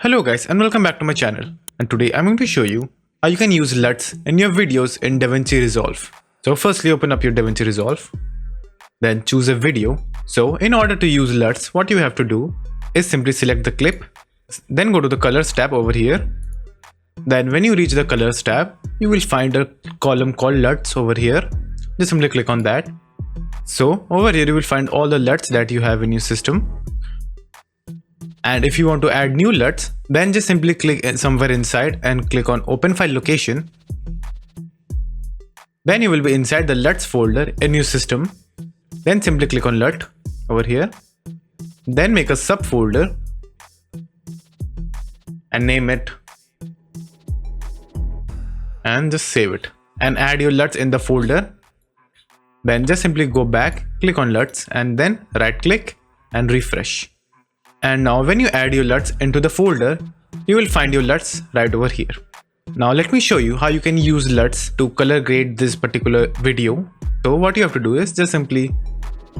Hello guys and welcome back to my channel, and today I'm going to show you how you can use LUTs in your videos in Davinci Resolve. So firstly open up your Davinci Resolve, then choose a video. So in order to use LUTs, what you have to do is simply select the clip, then go to the colors tab over here. Then when you reach the colors tab, you will find a column called LUTs over here. Just simply click on that. So over here you will find all the LUTs that you have in your system. And if you want to add new LUTs, then just simply click somewhere inside and click on open file location. Then you will be inside the LUTs folder in your system. Then simply click on LUT over here. Then make a subfolder and name it and just save it and add your LUTs in the folder. Then just simply go back, click on LUTs and then right click and refresh. And now when you add your LUTs into the folder, you will find your LUTs right over here. Now let me show you how you can use LUTs to color grade this particular video. So what you have to do is just simply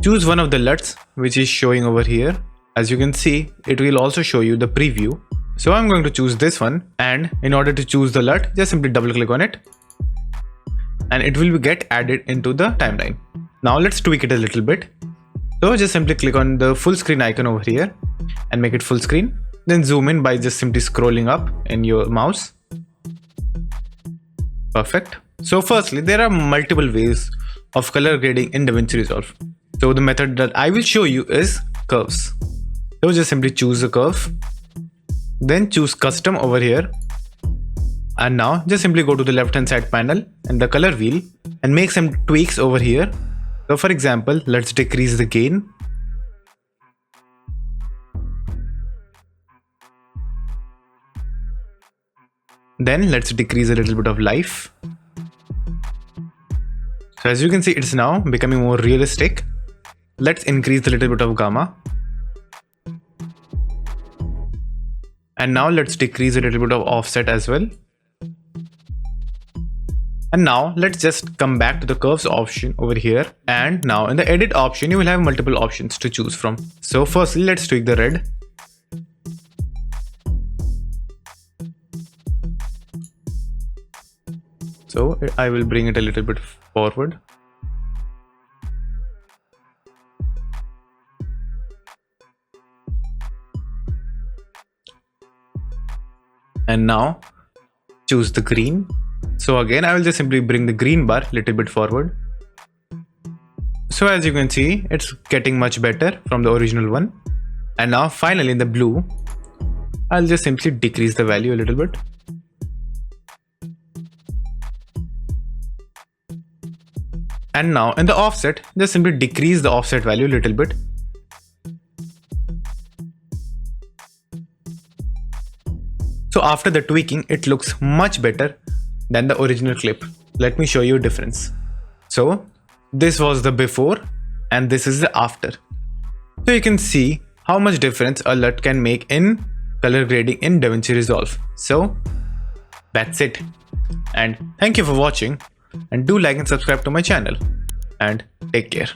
choose one of the LUTs which is showing over here. As you can see, it will also show you the preview. So I'm going to choose this one, and in order to choose the LUT, just simply double click on it and it will get added into the timeline. Now let's tweak it a little bit. So just simply click on the full screen icon over here and make it full screen. Then zoom in by just simply scrolling up in your mouse. Perfect. So firstly, there are multiple ways of color grading in Davinci Resolve. So the method that I will show you is curves. So just simply choose a curve. Then choose custom over here. And now just simply go to the left hand side panel and the color wheel and make some tweaks over here. So for example, let's decrease the gain. Then let's decrease a little bit of life. So as you can see, it's now becoming more realistic. Let's increase a little bit of gamma. And now let's decrease a little bit of offset as well. And now let's just come back to the curves option over here. And now in the edit option, you will have multiple options to choose from. So firstly, let's tweak the red. So I will bring it a little bit forward. And now choose the green. So again, I will just simply bring the green bar a little bit forward. So as you can see, it's getting much better from the original one. And now finally in the blue, I'll just simply decrease the value a little bit. And now in the offset, just simply decrease the offset value a little bit. So after the tweaking, it looks much better than the original clip. Let me show you a difference. So this was the before and this is the after. So you can see how much difference a LUT can make in color grading in Davinci Resolve. So that's it. And thank you for watching, and do like and subscribe to my channel, and take care.